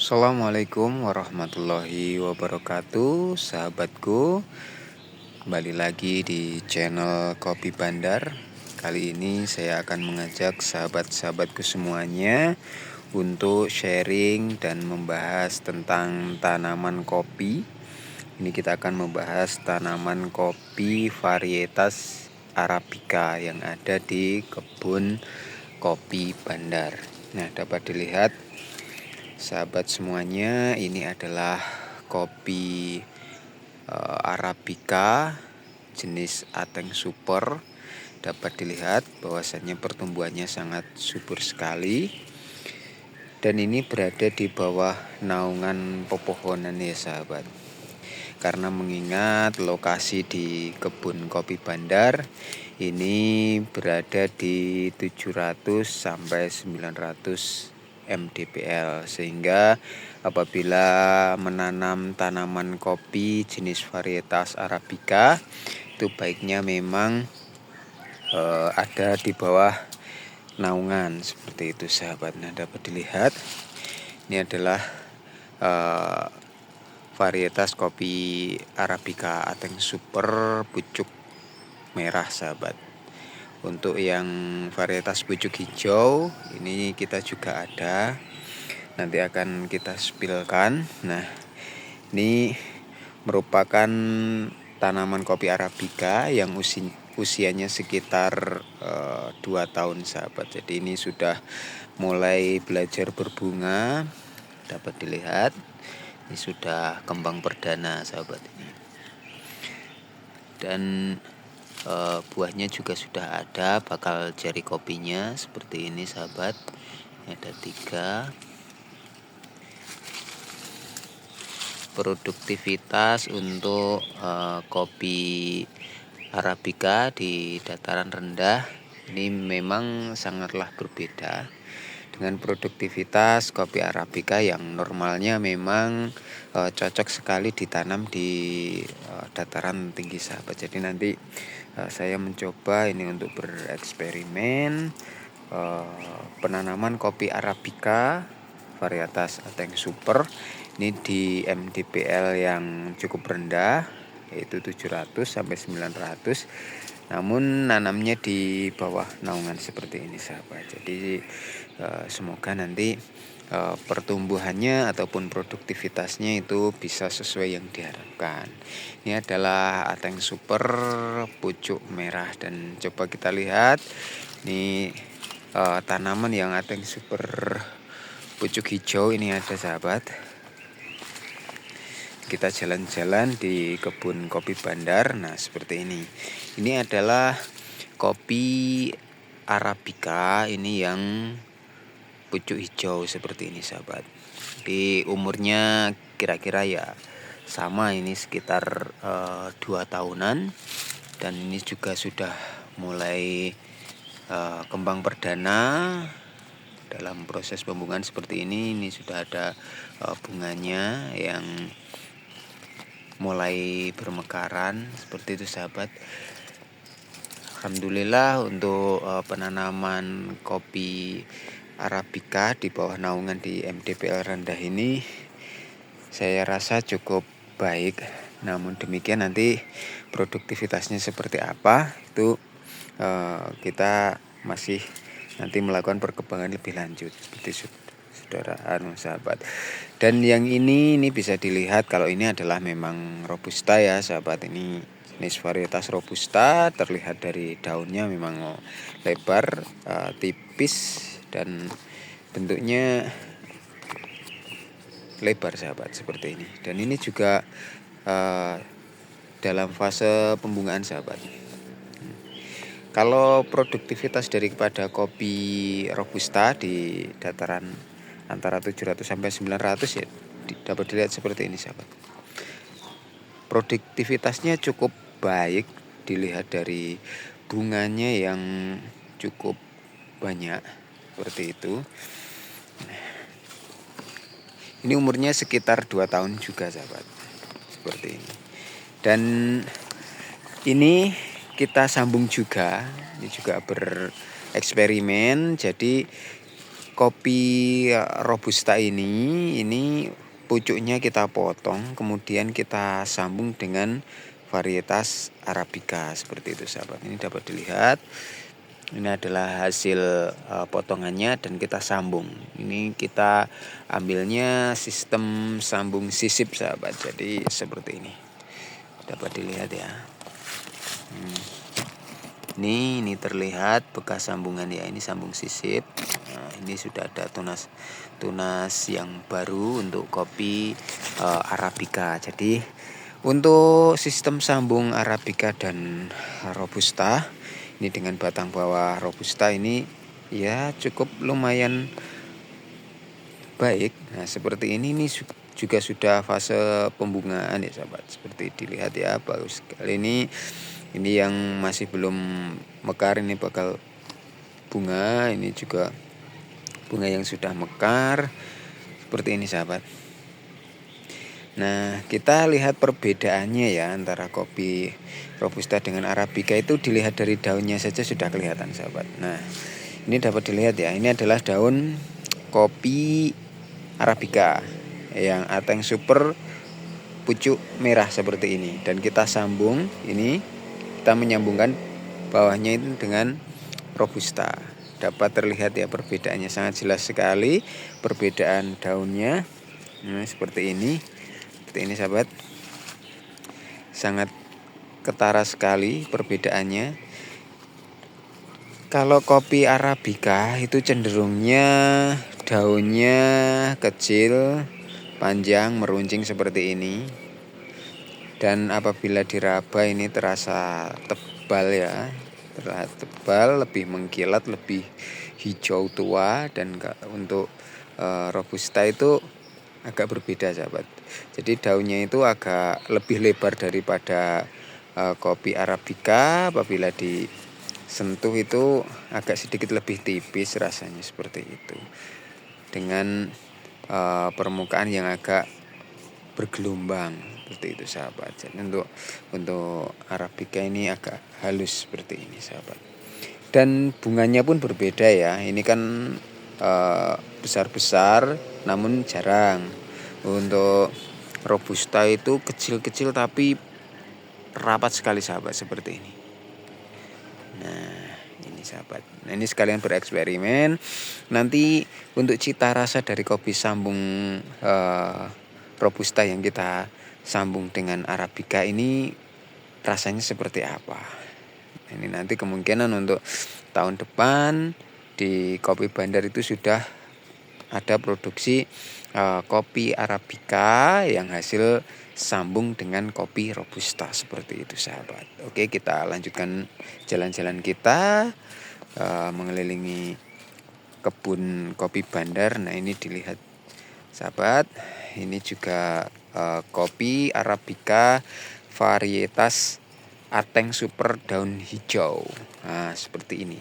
Assalamualaikum warahmatullahi wabarakatuh, sahabatku. Kembali lagi di channel Kopi Bandar. Kali ini saya akan mengajak sahabat-sahabatku semuanya untuk sharing dan membahas tentang tanaman kopi. Ini kita akan membahas tanaman kopi varietas Arabica yang ada di kebun Kopi Bandar. Nah, dapat dilihat sahabat semuanya, ini adalah kopi Arabica jenis Ateng Super. Dapat dilihat bahwasannya pertumbuhannya sangat subur sekali. Dan ini berada di bawah naungan pepohonan ya sahabat. Karena mengingat lokasi di kebun Kopi Bandar ini berada di 700 sampai 900 mdpl, sehingga apabila menanam tanaman kopi jenis varietas Arabica itu baiknya memang ada di bawah naungan seperti itu sahabat. Nah, dapat dilihat ini adalah varietas kopi Arabica Ateng Super pucuk merah sahabat. Untuk yang varietas pucuk hijau ini kita juga ada, nanti akan kita spilkan. Nah, ini merupakan tanaman kopi Arabica yang usianya sekitar 2 tahun sahabat. Jadi ini sudah mulai belajar berbunga. Dapat dilihat ini sudah kembang perdana sahabat ini. Dan buahnya juga sudah ada bakal jari kopinya seperti ini sahabat. Ada 3. Produktivitas untuk kopi Arabica di dataran rendah ini memang sangatlah berbeda dengan produktivitas kopi Arabica yang normalnya memang cocok sekali ditanam di dataran tinggi sahabat. Jadi nanti saya mencoba ini untuk bereksperimen penanaman kopi Arabica varietas Ateng Super ini di mdpl yang cukup rendah, yaitu 700 sampai 900. Namun nanamnya di bawah naungan seperti ini sahabat. Jadi semoga nanti pertumbuhannya ataupun produktivitasnya itu bisa sesuai yang diharapkan. Ini adalah Ateng Super pucuk merah, dan coba kita lihat ini tanaman yang Ateng Super pucuk hijau ini ada sahabat. Kita jalan-jalan di kebun Kopi Bandar. Nah, seperti ini. Ini adalah kopi Arabica ini yang pucuk hijau seperti ini sahabat. Di umurnya kira-kira ya sama, ini sekitar 2 tahunan. Dan ini juga sudah mulai kembang perdana. Dalam proses pembungaan seperti ini sudah ada bunganya yang mulai bermekaran seperti itu sahabat. Alhamdulillah untuk penanaman kopi Arabica di bawah naungan di mdpl rendah ini saya rasa cukup baik. Namun demikian nanti produktivitasnya seperti apa itu kita masih nanti melakukan perkembangan lebih lanjut seperti saudara sahabat. Dan yang ini bisa dilihat kalau ini adalah memang robusta ya sahabat. Ini jenis varietas robusta, terlihat dari daunnya memang lebar, tipis, dan bentuknya lebar sahabat seperti ini. Dan ini juga dalam fase pembungaan sahabat. Kalau produktivitas daripada kopi robusta di dataran antara 700 sampai 900 ya dapat dilihat seperti ini sahabat. Produktivitasnya cukup baik dilihat dari bunganya yang cukup banyak seperti itu. Ini umurnya sekitar 2 tahun juga sahabat. Seperti ini. Dan ini kita sambung juga. Ini juga bereksperimen. Jadi kopi robusta ini pucuknya kita potong, kemudian kita sambung dengan varietas arabica seperti itu sahabat. Ini dapat dilihat. Ini adalah hasil potongannya dan kita sambung. Ini kita ambilnya sistem sambung sisip sahabat. Jadi seperti ini. Dapat dilihat ya. Ini terlihat bekas sambungan ya. Ini sambung sisip. Nah, ini sudah ada tunas yang baru untuk kopi arabica. Jadi untuk sistem sambung arabica dan robusta ini dengan batang bawah robusta ini ya cukup lumayan baik. Nah, seperti ini juga sudah fase pembungaan ya sahabat. Seperti dilihat ya, bagus sekali ini yang masih belum mekar ini bakal bunga. Ini juga bunga yang sudah mekar seperti ini sahabat. Nah, kita lihat perbedaannya ya antara kopi robusta dengan arabica itu dilihat dari daunnya saja sudah kelihatan sahabat. Nah, ini dapat dilihat ya, ini adalah daun kopi arabica yang ateng super pucuk merah seperti ini, dan kita sambung ini, kita menyambungkan bawahnya itu dengan robusta. Dapat terlihat ya perbedaannya sangat jelas sekali perbedaan daunnya. Nah, seperti ini sahabat, sangat ketara sekali perbedaannya. Kalau kopi arabica itu cenderungnya daunnya kecil, panjang, meruncing seperti ini. Dan apabila diraba ini terasa tebal ya, terlihat tebal, lebih mengkilat, lebih hijau tua. Dan untuk robusta itu agak berbeda sahabat. Jadi daunnya itu agak lebih lebar daripada kopi arabica. Apabila disentuh itu agak sedikit lebih tipis rasanya seperti itu, dengan permukaan yang agak bergelombang seperti itu sahabat. Jadi untuk arabica ini agak halus seperti ini sahabat. Dan bunganya pun berbeda ya. Ini kan besar-besar namun jarang. Untuk robusta itu kecil-kecil tapi rapat sekali sahabat seperti ini. Nah, ini sahabat. Nah, ini sekalian bereksperimen. Nanti untuk cita rasa dari kopi sambung robusta yang kita sambung dengan arabica ini rasanya seperti apa. Ini nanti kemungkinan untuk tahun depan di Kopi Bandar itu sudah ada produksi kopi arabica yang hasil sambung dengan kopi robusta seperti itu sahabat. Oke, kita lanjutkan jalan-jalan kita mengelilingi kebun kopi Bandar. Nah, ini dilihat sahabat, ini juga kopi arabica varietas ateng super daun hijau. Nah, seperti ini,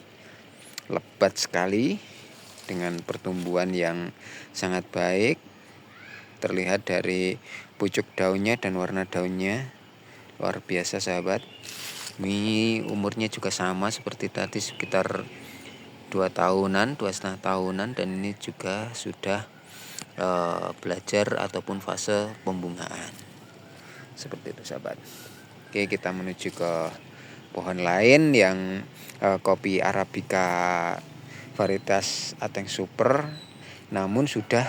lebat sekali dengan pertumbuhan yang sangat baik. Terlihat dari pucuk daunnya dan warna daunnya luar biasa sahabat. Ini umurnya juga sama seperti tadi, sekitar 2,5 tahunan, dan ini juga sudah belajar ataupun fase pembungaan seperti itu sahabat. Oke, kita menuju ke pohon lain yang kopi arabica varietas ateng super namun sudah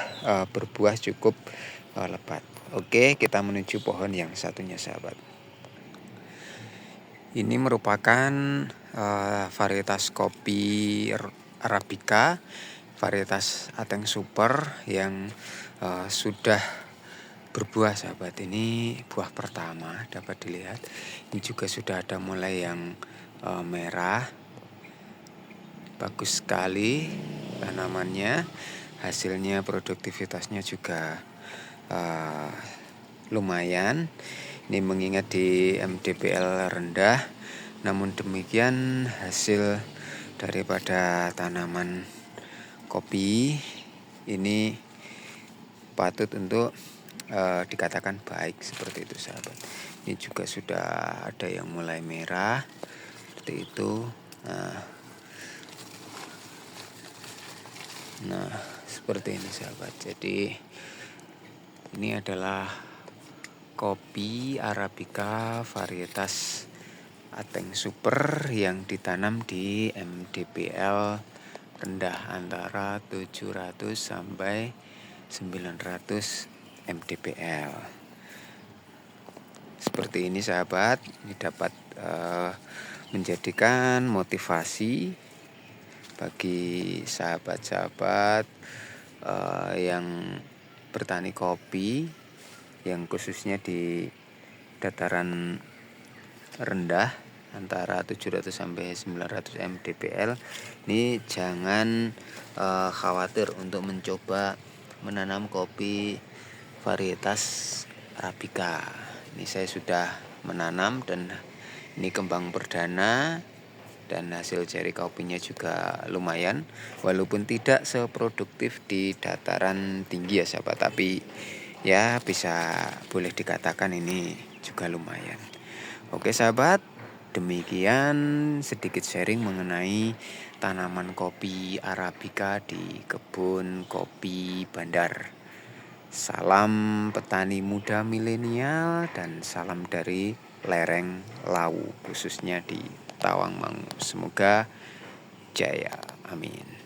berbuah cukup lebat. Oke, kita menuju pohon yang satunya sahabat. Ini merupakan varietas kopi arabica varietas ateng super yang sudah berbuah sahabat. Ini buah pertama dapat dilihat. Ini juga sudah ada mulai yang merah. Bagus sekali tanamannya. Hasilnya produktivitasnya juga lumayan. Ini mengingat di MDPL rendah. Namun demikian hasil daripada tanaman kopi ini patut untuk dikatakan baik seperti itu sahabat. Ini juga sudah ada yang mulai merah seperti itu. Nah, Nah, seperti ini sahabat. Jadi ini adalah kopi Arabica varietas Ateng Super yang ditanam di MDPL rendah antara 700 sampai 900 MDPL. Seperti ini sahabat, ini dapat menjadikan motivasi bagi sahabat-sahabat yang bertani kopi, yang khususnya di dataran rendah antara 700 sampai 900 mdpl. Ini jangan khawatir untuk mencoba menanam kopi varietas Arabica. Ini saya sudah menanam dan ini kembang perdana, dan hasil ceri kopinya juga lumayan, walaupun tidak seproduktif di dataran tinggi ya sahabat, tapi ya bisa boleh dikatakan ini juga lumayan. Oke sahabat, demikian sedikit sharing mengenai tanaman kopi Arabica di kebun kopi Bandar. Salam petani muda milenial dan salam dari lereng Lawu, khususnya di Tawangmangu. Semoga jaya, amin.